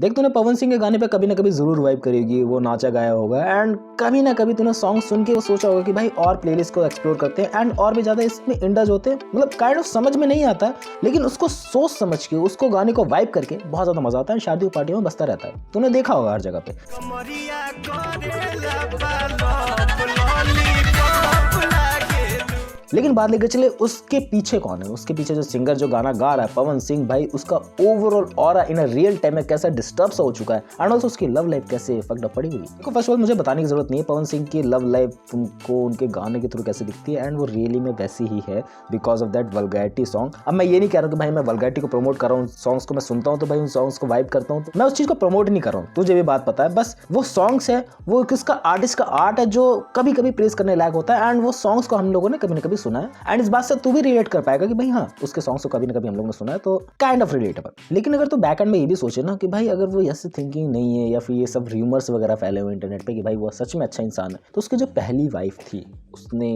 देख तूने पवन सिंह के गाने पे कभी ना कभी जरूर वाइब करेगी, वो नाचा गाया होगा एंड कभी ना कभी तूने सॉन्ग सुन के वो सोचा होगा कि भाई और प्लेलिस्ट को एक्सप्लोर करते हैं एंड और भी ज्यादा इसमें इंडज होते हैं। मतलब काइंड ऑफ समझ में नहीं आता लेकिन उसको सोच समझ के उसको गाने को वाइब करके बहुत ज्यादा मजा आता है। शादी पार्टियों में बजता रहता है, तूने देखा होगा हर जगह पे। लेकिन बात लेकर चले उसके पीछे कौन है, उसके पीछे जो सिंगर जो गाना गा रहा है पवन सिंह भाई, उसका overall aura in a real time में कैसा डिस्टर्ब हो चुका है एंड ऑल्सो उसकी लव लाइफ कैसे फक्ड अप पड़ी हुई है। देखो फर्स्ट ऑफ ऑल मुझे बताने की जरूरत नहीं है पवन सिंह की लव लाइफ तुमको उनके गाने के थ्रू कैसे दिखती है एंड वो रियली में वैसी ही है because of that vulgarity song. अब मैं ये नहीं कह रहा हूँ कि भाई मैं वल्गैरिटी को प्रमोट कर रहा हूँ, सॉन्ग्स को मैं सुनता हूँ तो भाई उन सॉन्ग्स को वाइब करता हूँ, तो मैं उस चीज को प्रमोट नहीं कर रहा हूँ, तुझे भी बात पता है। बस वो सॉन्ग्स है, वो किसका आर्टिस्ट का आर्ट है जो कभी कभी प्रेस करने लायक होता है एंड वो सॉन्ग्स को हम लोगों ने कभी ना कभी सुना है एंड इस बात से तू भी रिलेट कर पाएगा कि भाई हाँ उसके सॉन्ग्स को कभी ना कभी हम लोगों ने सुना है, तो काइंड ऑफ रिलेटेबल। लेकिन अगर तू बैक एंड में ये भी सोचे ना कि भाई अगर वो ऐसे थिंकिंग नहीं है या फिर ये सब र्यूमर्स वगैरह फैले हुए इंटरनेट पे कि भाई वो सच में अच्छा इंसान है, तो उसकी जो पहली वाइफ थी उसने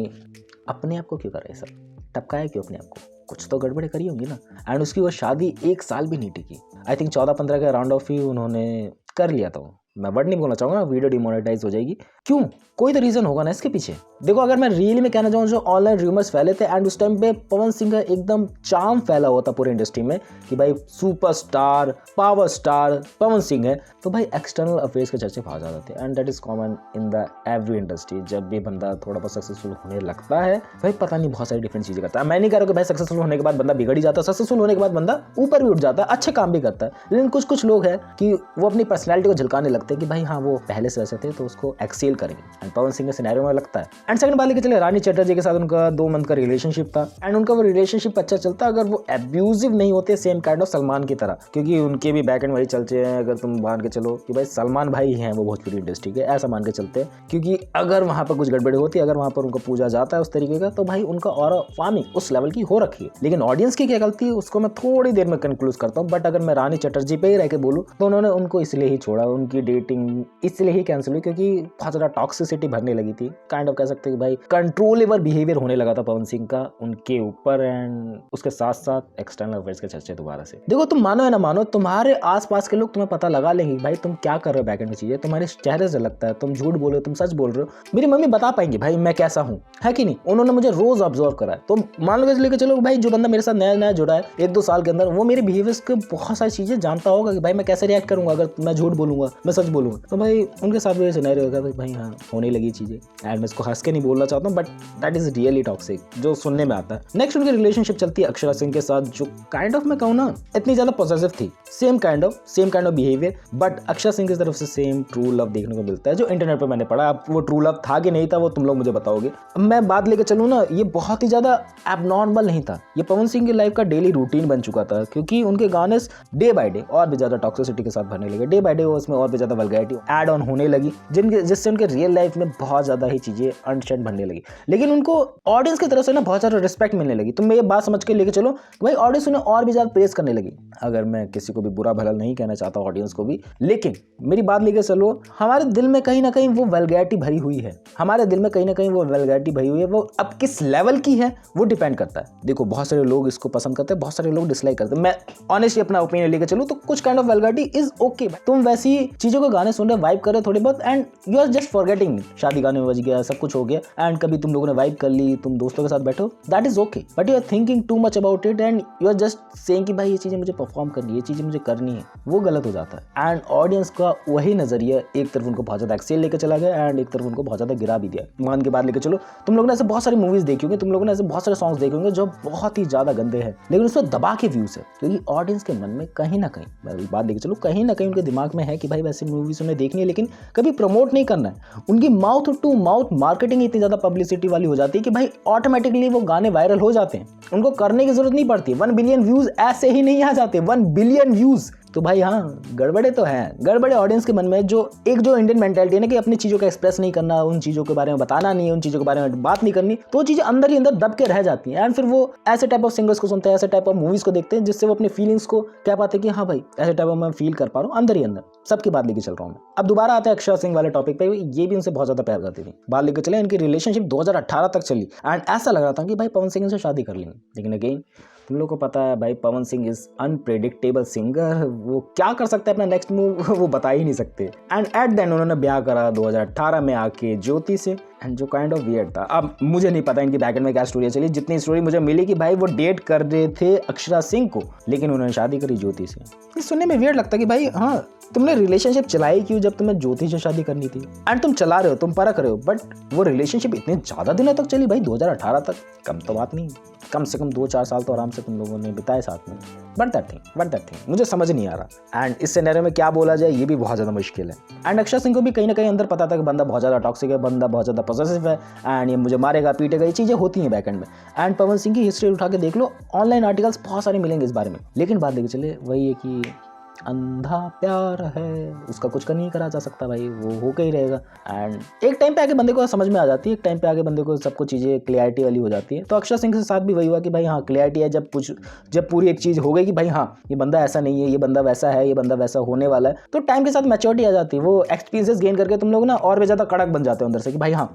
अपने आप को क्यों करा, ये सब टपकाया क्यों अपने आप को, कुछ तो गड़बड़े करी होंगी ना। एंड उसकी वो शादी 1 साल भी नहीं टिकी, आई थिंक 14-15 के राउंड ऑफ ही उन्होंने कर लिया था। मैं वर्ड नहीं बोलना चाहूँगा, वीडियो डिमोनेटाइज हो जाएगी। क्यों? कोई तो रीजन होगा ना इसके पीछे। देखो अगर मैं रियली में कहना चाहूँ जो ऑनलाइन रूमर्स फैले थे एंड उस टाइम पे पवन सिंह का एकदम चार्म फैला हुआ था पूरे इंडस्ट्री में कि भाई superstar power star Pawan Singh है, तो भाई एक्सटर्नल अफेयर्स के चर्चे बहुत ज़्यादा थे and that is common in the every industry. जब भी बंदा थोड़ा बहुत सक्सेसफुल होने लगता है भाई पता नहीं बहुत सारी डिफरेंट चीज़ें करता है। मैं नहीं कह रहा कि भाई सक्सेसफुल होने के बाद बंदा बिगड़ ही जाता है, सक्सेसफुल होने के बाद बंदा ऊपर भी उठ जाता है, अच्छे काम भी करता है। लेकिन कुछ लोग हैं कि वो अपनी पर्सनैलिटी को झलकाने लगते हैं कि भाई हाँ वो पहले से ऐसे थे तो उसको एक्सेल करेंगे एंड पवन सिंह के सिनेरियो में लगता है। एंड सेकंड बात लेके चले रानी चटर्जी के साथ उनका 2 मंथ का रिलेशनशिप था एंड उनका वो रिलेशनशिप अच्छा चलता अगर वो एब्यूजिव नहीं होते सेम काइंड ऑफ सलमान की तरह, क्योंकि उनके भी बैक एंड वही चलते हैं। अगर तुम मान के चलो कि भाई सलमान भाई हैं वो भोजपुरी इंडस्ट्री के, ऐसा मान के चलते हैं, क्योंकि अगर वहाँ पर कुछ गड़बड़ी होती है, अगर वहाँ पर उनको पूजा जाता है उस तरीके का, तो भाई उनका और फार्मिंग उस लेवल की हो रखी है। लेकिन ऑडियंस की क्या गलती है उसको मैं थोड़ी देर में कंक्लूड करता हूँ। बट अगर मैं रानी चटर्जी पे ही रह के बोलूँ तो उन्होंने उनको इसलिए ही छोड़ा, उनकी डेटिंग इसलिए ही कैंसिल हुई क्योंकि बहुत ज़्यादा टॉक्सिसिटी भरने लगी थी। काइंड ऑफ कह सकते हैं कि भाई कंट्रोलेबल बिहेवियर होने लगा था पवन सिंह का उनके ऊपर एंड उसके साथ साथ एक्सटर्नल अफेयर्स के चर्चे दोबारा से। देखो तुम मानो या ना मानो, तुम्हारे आसपास के लोग तुम्हें पता लगा लेंगे भाई तुम क्या कर रहे हो बैकएंड में चीजें, तुम्हारे चेहरे से लगता है, तुम झूठ बोल रहे हो तुम सच बोल रहे हो। मेरी मम्मी बता पाएंगे भाई मैं कैसा हूँ, है कि नहीं, उन्होंने मुझे रोज ऑब्जर्व करा है। तो मान लो लेके चलो भाई जो बंदा मेरे साथ नया नया जुड़ा है 1-2 साल के अंदर, वो मेरे बिहेवियर्स के बहुत सारी चीजें जानता होगा कि भाई मैं कैसे रिएक्ट करूंगा अगर मैं झूठ बोलूंगा मैं सच बोलूंगा। तो भाई उनके साथ भी सिनेरियो होगा भाई हाँ होने लगी चीजें एंड मैं इसको हंस के नहीं बोलना चाहता हूँ but that is really toxic जो सुनने में आता है। नेक्स्ट उनकी रिलेशनशिप चलती है अक्षरा सिंह के साथ, जो काइंड ऑफ मैं कहूँ ना इतनी ज्यादा पॉजिटिव थी, same kind of behaviour, but Akshara Singh की तरफ से सेम ट्रू लव देखने को मिलता है जो इंटरनेट पे मैंने पढ़ा। अब वो ट्रू लव था कि नहीं था वो तुम लोग मुझे बताओगे। अब मैं बात लेकर चलूँ ना, ये बहुत ही ज्यादा एबनॉर्मल नहीं था, ये पवन सिंह की लाइफ का डेली रूटीन बन चुका था क्योंकि उनके गाने डे बाय डे और भी ज्यादा टॉक्सिसिटी के साथ भरने लगे, डे बाय डे वो उसमें और भी ज्यादा वल्गैरिटी ऐड ऑन होने लगी जिससे उनके रियल लाइफ में बहुत ज्यादा ही चीजें अनस्टैंड बनने लगी। लेकिन उनको ऑडियंस की तरफ से ना बहुत ज्यादा रिस्पेक्ट मिलने लगी। तुम ये बात समझ के लेके चलो भाई ऑडियंस उन्हें और भी ज्यादा प्रेस करने लगी। अगर मैं किसी को भी बुरा भला नहीं कहना चाहता ऑडियंस को भी, लेकिन मेरी बात लेके चलो हमारे दिल में कहीं ना कहीं वो वल्गैरिटी भरी हुई है, हमारे दिल में कहीं ना कहीं वो वल्गैरिटी भरी हुई है। वो अब किस लेवल की है वो डिपेंड करता है। देखो बहुत सारे लोग इसको पसंद करते हैं, बहुत सारे लोग डिसलाइक करते हैं। मैं ऑनेस्टली अपना ओपिनियन लेके चलूँ तो कुछ kind of vulgarity is okay. तुम वैसी चीजों को गाने सुन रहे वाइब कर रहे थोड़े बहुत and you are just forgetting, शादी गाने में बज गया सब कुछ हो गया एंड कभी तुम लोगों ने वाइब कर ली, तुम दोस्तों के साथ बैठो, that is okay, but you are thinking too much about it and you are just saying कि भाई ये चीजें मुझे परफॉर्म करनी है, ये चीजें मुझे करनी है, वो गलत हो जाता है। एंड ऑडियंस का वही नजरिया एक तरफ उनको बहुत ज्यादा एक्सेल लेकर चला गया एंड एक तरफ उनको बहुत ज्यादा गिरा भी दिया। मान के बाद लेकर चलो तुम लोगों ने ऐसे बहुत सारी मूवीज देखी होंगी, तुम लोगों ने ऐसे बहुत सारे सॉन्ग्स देखे होंगे जो बहुत ही ज्यादा गंदे हैं लेकिन उसमें दबा के व्यूज है क्योंकि ऑडियंस के मन में कहीं ना कहीं बात लेकर चलो कहीं ना कहीं उनके दिमाग में है कि भाई वैसी मूवीज उन्हें देखनी है लेकिन कभी प्रमोट नहीं करना है। उनकी माउथ टू माउथ मार्केटिंग इतनी ज्यादा पब्लिसिटी वाली हो जाती है कि भाई ऑटोमेटिकली वो गाने वायरल हो जाते हैं, उनको करने की जरूरत नहीं पड़ती। 1 बिलियन व्यूज ऐसे ही नहीं आ जाते, 1 बिलियन व्यूज। तो भाई हाँ गड़बड़े तो हैं, गड़बड़े ऑडियंस के मन में जो इंडियन मेंटालिटी है ना कि अपनी चीज़ों का एक्सप्रेस नहीं करना, उन चीज़ों के बारे में बताना नहीं है, उन चीज़ों के बारे में बात नहीं करनी, तो वो चीज़ें अंदर ही अंदर दब के रह जाती हैं एंड फिर वो ऐसे टाइप ऑफ सिंगर्स को सुनते हैं, ऐसे टाइप ऑफ मूवीज को देखते हैं जिससे वो अपनी फीलिंग्स को कह पाते हैं कि हाँ भाई ऐसे टाइप ऑफ मैं फील कर पा रहा हूँ अंदर ही अंदर। सबकी बात लेके चल रहा हूँ मैं। अब दोबारा आते हैं अक्षरा सिंह वाले टॉपिक पे। ये भी उनसे बहुत ज्यादा प्यार करती थी, बात लेके चले इनकी रिलेशनशिप 2018 तक चली एंड ऐसा लग रहा था कि भाई पवन सिंह से शादी कर लेंगे, लेकिन अगेन तुम लोग को पता है भाई Pawan Singh is unpredictable singer, वो क्या कर सकते हैं अपना नेक्स्ट मूव वो बता ही नहीं सकते। एंड एट देन उन्होंने ब्याह करा 2018 में आके ज्योति से, एंड जो काइंड ऑफ वियर्ड था। अब मुझे नहीं पता इनकी बैकएंड में क्या स्टोरी चली, जितनी स्टोरी मुझे मिली कि भाई वो डेट कर रहे थे अक्षरा सिंह को, लेकिन उन्होंने शादी करी ज्योति से। ये सुनने में वियर्ड लगता है कि भाई हाँ तुमने रिलेशनशिप चलाई क्यों जब तुम्हें ज्योति से शादी करनी थी, एंड तुम चला रहे हो, तुम परख रहे हो, बट वो रिलेशनशिप इतने ज्यादा दिनों तक चली भाई, 2018 तक, कम तो बात नहीं, कम से कम 2-4 साल तो आराम से तुम लोगों ने बिताए साथ में। बट दैट थिंग मुझे समझ नहीं आ रहा, एंड इस सिनेरियो में क्या बोला जाए ये भी बहुत ज़्यादा मुश्किल है। एंड अक्षय सिंह को भी कहीं ना कहीं अंदर पता था कि बंदा बहुत ज़्यादा टॉक्सिक है, बंदा बहुत ज़्यादा पॉसेसिव है, एंड ये मुझे मारेगा पीटेगा, ये चीज़ें होती हैं बैकएंड में। एंड पवन सिंह की हिस्ट्री उठा के देख लो, ऑनलाइन आर्टिकल्स बहुत सारे मिलेंगे इस बारे में, लेकिन बात देखिए चले वही है कि अंधा प्यार है, उसका कुछ नहीं करा जा सकता भाई, वो होके ही रहेगा। एंड एक टाइम पे आके बंदे को समझ में आ जाती है, एक टाइम पे आके बंदे को सब कुछ चीज़ें क्लियरिटी वाली हो जाती है। तो अक्षय सिंह के साथ भी वही हुआ कि भाई हाँ क्लियरिटी है, जब पूरी एक चीज़ हो गई कि भाई हाँ ये बंदा ऐसा नहीं है, ये बंदा वैसा है, ये बंदा वैसा होने वाला है, तो टाइम के साथ मैच्योरिटी आ जाती है, वो एक्सपीरियंसेस गेन करके तुम लोग ना और भी ज़्यादा कड़क बन जाते हो अंदर से कि भाई हाँ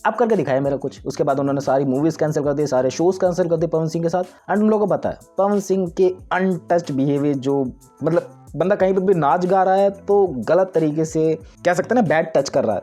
अब करके दिखाया मेरा कुछ। उसके बाद उन्होंने सारी मूवीज़ कैंसिल कर दी, सारे शोज़ कैंसिल कर दिए पवन सिंह के साथ। एंड तुम लोगों को पता है पवन सिंह के अनटच्ड बिहेवियर, जो मतलब बंदा कहीं पर भी नाच गा रहा है तो गलत तरीके से कह सकते हैं ना बैड टच कर रहा है,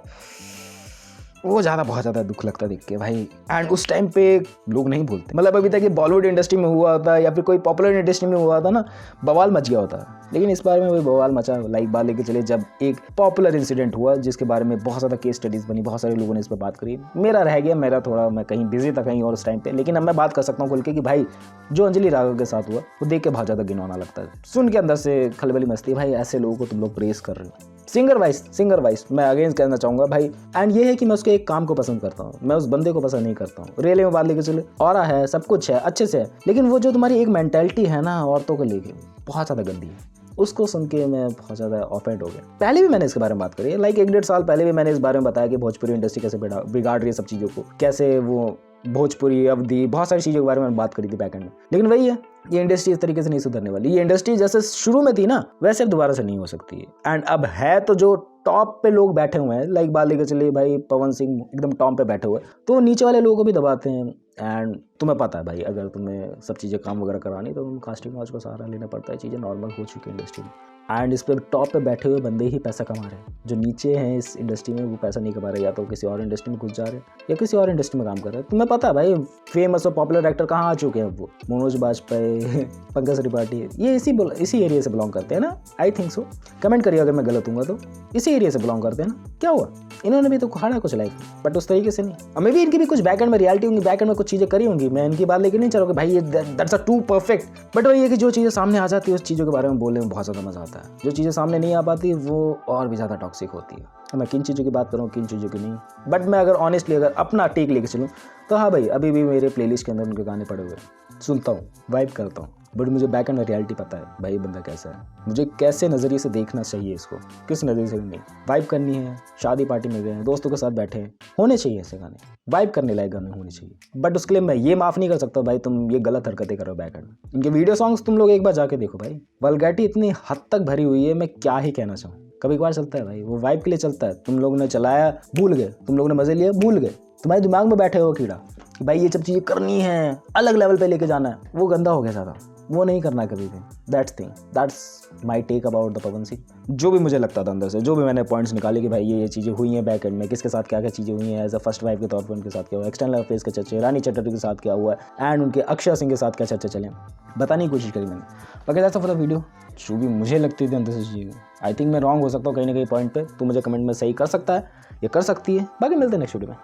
वो बहुत ज़्यादा दुख लगता देख के भाई। एंड उस टाइम पे लोग नहीं बोलते, मतलब अभी तक ये बॉलीवुड इंडस्ट्री में हुआ होता या फिर कोई पॉपुलर इंडस्ट्री में हुआ था ना, बवाल मच गया होता, लेकिन इस बारे में वही बवाल मचा लाइक बात लेके चले जब एक पॉपुलर इंसिडेंट हुआ जिसके बारे में बहुत ज़्यादा केस स्टडीज़ बनी, बहुत सारे लोगों ने इस पर बात करी। मेरा रह गया, मेरा थोड़ा मैं कहीं बिजी था कहीं और उस टाइम पे, लेकिन अब मैं बात कर सकता हूँ खुल के कि भाई जो अंजलि राघव के साथ हुआ वो देख के बहुत ज़्यादा घिनौना लगता है, सुन के अंदर से खलबली मचती है भाई, ऐसे लोगों को तुम लोग प्रेस कर रहे हो। सिंगर वाइज मैं अगेंस्ट कहना चाहूँगा भाई, एंड ये है कि मैं उसके एक काम को पसंद करता हूँ, मैं उस बंदे को पसंद नहीं करता हूँ। रियली में बात लेके चले ऑरा है, सब कुछ है, अच्छे से है, लेकिन वो जो तुम्हारी एक मेंटालिटी है ना औरतों को लेके बहुत ज़्यादा गंदी है, उसको सुन के मैं बहुत ज़्यादा ऑफेंड हो गया। पहले भी मैंने इसके बारे में बात करी है, लाइक 1-1.5 साल पहले भी मैंने इस बारे में बताया कि भोजपुरी इंडस्ट्री कैसे बिगाड़ रही है सब चीज़ों को, कैसे वो भोजपुरी अवधि बहुत सारी चीज़ों के बारे में बात करी थी बैकएंड में। लेकिन वही है, ये इंडस्ट्री इस तरीके से नहीं सुधरने वाली, ये इंडस्ट्री जैसे शुरू में थी ना वैसे अब दोबारा से नहीं हो सकती है। एंड अब है तो जो टॉप पे लोग बैठे हुए हैं, लाइक बात लेकर चलिए भाई पवन सिंह एकदम टॉप पे बैठे हुए हैं, तो नीचे वाले लोगों को भी दबाते हैं। एंड तुम्हें पता है भाई अगर तुम्हें सब चीज़ें काम वगैरह करानी तो कास्टिंग वाच को सहारा लेना पड़ता है, चीज़ें नॉर्मल हो चुकी है इंडस्ट्री में। एंड इस पर टॉप पे बैठे हुए बंदे ही पैसा कमा रहे हैं, जो नीचे हैं इस इंडस्ट्री में वो पैसा नहीं कमा रहे, या तो किसी और इंडस्ट्री में घुस जा रहे हैं या किसी और इंडस्ट्री में काम कर रहे हैं। तुम्हें पता है भाई फेमस और पॉपुलर एक्टर कहाँ आ चुके हैं, वो मनोज बाजपेयी, पंकज त्रिपाठी, ये इसी एरिया से बिलोंग करते हैं ना, आई थिंक सो। कमेंट करिए अगर मैं गलत हूँ तो, इसी एरिया से बिलोंग करते हैं ना। क्या हुआ, इन्होंने भी तो खाड़ा कुछ लाइफ, बट उस तरीके से नहीं। और मे भी इनकी भी कुछ बैकएंड में रियलिटी होंगी, बैकएंड में कुछ चीज़ें करी होंगी, मैं इनकी बात लेके नहीं चल रहा कि भाई ये that's a too perfect, but वही है कि जो चीज़ें सामने आ जाती है उस चीज़ों के बारे में बोलने में बहुत ज़्यादा मज़ा आता है, जो चीज़ें सामने नहीं आ पाती वो और भी ज़्यादा टॉक्सिक होती है। मैं किन चीज़ों की बात करूँ किन चीज़ों की नहीं, बट मैं अगर ऑनेस्टली अगर अपना टेक लेके चलूँ तो हाँ भाई अभी भी मेरे प्लेलिस्ट के अंदर उनके गाने पड़े हुए हैं, सुनता हूँ, वाइब करता हूँ, बट मुझे बैकएंड में रियलिटी पता है भाई बंदा कैसा है, मुझे कैसे नज़रिए से देखना चाहिए इसको, किस नज़रिए से नहीं। वाइब करनी है, शादी पार्टी में गए हैं, दोस्तों के साथ बैठे हैं, होने चाहिए ऐसे गाने, वाइब करने लायक गाने होने चाहिए। बट उसके लिए मैं ये माफ़ नहीं कर सकता भाई तुम ये गलत हरकतें करो बैकएंड में। इनके वीडियो सॉन्ग्स तुम लोग एक बार जाके देखो भाई, वल्गैरिटी इतनी हद तक भरी हुई है, मैं क्या ही कहना चाहूँ। कभी कभार चलता है भाई, वो वाइब के लिए चलता है, तुम लोगों ने चलाया भूल गए, तुम लोगों ने मज़े लिया भूल गए, तुम्हारे दिमाग में बैठे हो कीड़ा कि भाई ये सब चीज़ें करनी है, अलग लेवल पे लेके जाना है, वो गंदा हो गया ज़्यादा, वो नहीं करना कभी भी। That's my take about the Pawan Singh. जो भी मुझे लगता था अंदर से, जो भी मैंने पॉइंट्स निकाले कि भाई ये चीज़ें हुई हैं बैक एंड में, किसके साथ क्या क्या चीज़ें हुई हैं, एज अ फर्स्ट वाइफ के तौर पर उनके साथ क्या हुआ, एक्सटर्नल अफेयर्स के चर्चे, रानी चटर्जी के साथ क्या हुआ एंड उनके अक्षय सिंह के साथ क्या चर्चा चले, बताने की कोशिश करी मैंने। बाकी that's all for the video. जो भी मुझे लगती थी अंदर से चीज़ें, आई थिंक मैं रॉन्ग हो सकता हूँ कहीं ना कहीं पॉइंट पे, तो मुझे कमेंट में सही कर सकता है या कर सकती है। बाकी मिलते हैं नेक्स्ट वीडियो में,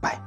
बाय।